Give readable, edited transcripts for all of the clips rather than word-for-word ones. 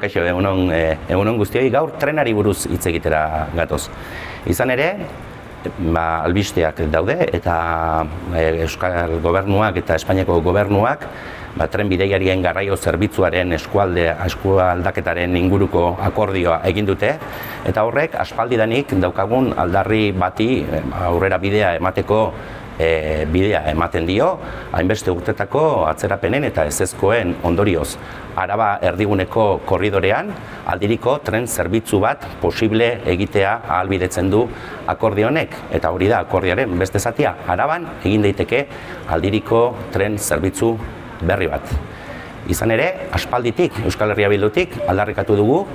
kaixo, egunon guztioi, gaur trenari buruz hitz egitera gatoz. Izan ere, albisteak daude eta Euskal Gobernuak eta Espainiako Gobernuak tren bidaiarien garraio zerbitzuaren eskualdaketaren inguruko akordioa egin dute, eta horrek aspaldidanik daukagun aldarri bati aurrera bidea emateko bidea ematen dio, hainbeste urtetako atzerapenen eta ezezkoen ondorioz. Araba erdiguneko korridorean aldiriko tren zerbitzu bat posible egitea ahalbidetzen du akordio honek, eta hori da akordioaren beste zatia. Araban egin daiteke aldiriko tren zerbitzu berri bat. Izan ere, aspalditik, Euskal Herria Bildutik aldarrikatu dugu,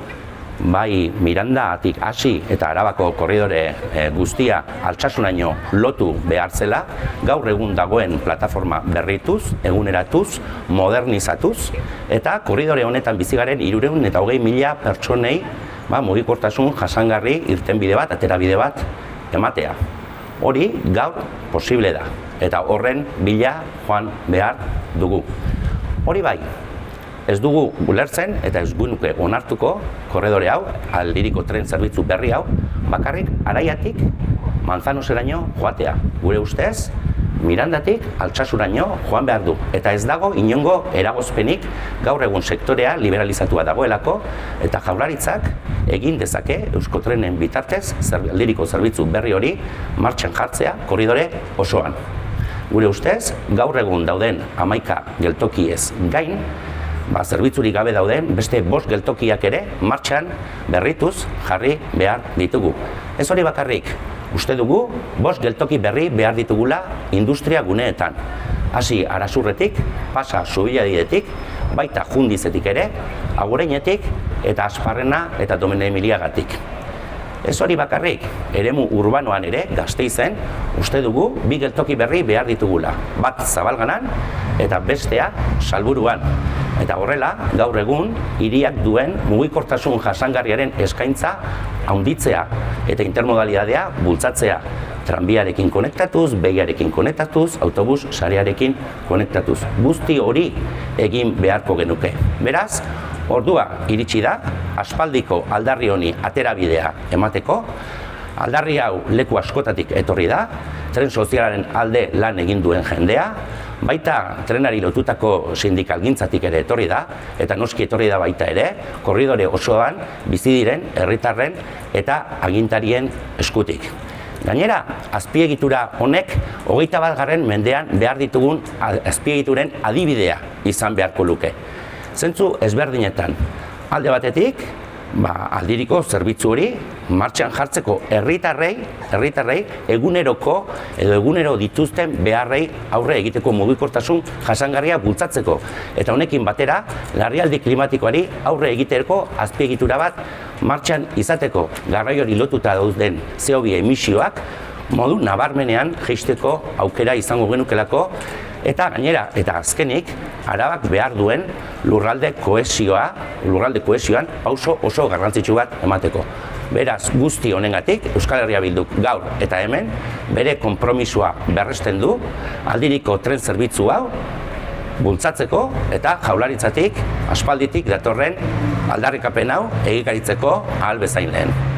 bai Mirandatik hasi eta Arabako korridore guztia Altsasunaino lotu behar zela, gaur egun dagoen plataforma berrituz, eguneratuz, modernizatuz, eta korridore honetan bizi garen 320.000 pertsonei mugikortasun jasangarri irtenbide bat, aterabide bat ematea. Hori gaur posible da, eta horren bila joan behar dugu. Hori bai, ez dugu ulertzen eta ez gunuke onartuko korredore hau, aldiriko tren zerbitzu berri hau, bakarrik Araiatik Manzanoseraino joatea. Gure ustez, Mirandatik Altsasuraino joan behar du. Eta ez dago inongo eragozpenik gaur egun sektorea liberalizatua dagoelako, eta Jaurlaritzak egin dezake Euskotrenen bitartez aldiriko zerbitzu berri hori martxan jartzea korridore osoan. Gure ustez, gaur egun dauden 11 geltokiez gain, zerbitzurik gabe dauden beste 5 geltokiak ere martxan berrituz jarri behar ditugu. Ez hori bakarrik, uste dugu 5 geltoki berri behar ditugula industria guneetan. Hasi Arasurretik, pasa Zubiladidetik, baita Jundizetik ere, Agureñetik eta Asparrena eta Domene Emiliagatik. Ez hori bakarrik, eremu urbanoan ere, Gasteizen, uste dugu 2 geltoki berri behar ditugula. Bat Zabalganan eta bestea Salburuan. Eta horrela, gaur egun, hiriak duen mugikortasun jasangarriaren eskaintza handitzea eta intermodalidadea bultzatzea. Tranbiarekin konektatuz, begiarekin konektatuz, autobus sarearekin konektatuz. Guzti hori egin beharko genuke. Beraz, ordua iritsi da, aspaldiko aldarri honi aterabidea emateko. Aldarri hau leku askotatik etorri da, tren sozialaren alde lan egin duen jendea, baita trenari lotutako sindikalgintzatik ere etorri da, eta noski etorri da baita ere, korridore osoan bizi diren herritarren eta agintarien eskutik. Gainera, azpiegitura honek 21. mendean behar ditugun azpiegituren adibidea izan beharko luke. Zentzu ezberdinetan, alde batetik, aldiriko zerbitzu hori martxan jartzeko herritarrei eguneroko edo egunero dituzten beharrei aurre egiteko mugikortasun jasangarria bultzatzeko. Eta honekin batera, larrialdi klimatikoari aurre egiteko azpiegitura bat martxan izateko, garraiori lotuta dauden CO2 emisioak modu nabarmenean jaisteko aukera izango genukelako, eta gainera, eta azkenik, Arabak behar duen lurralde kohesioan pauso oso garrantzitsu bat emateko. Beraz, guzti honengatik, Euskal Herria Bilduk gaur eta hemen, bere konpromisoa berresten du, aldiriko tren zerbitzu hau bultzatzeko eta Jaurlaritzatik, aspalditik datorren aldarrikapen hau egikaritzeko ahal bezain lehen.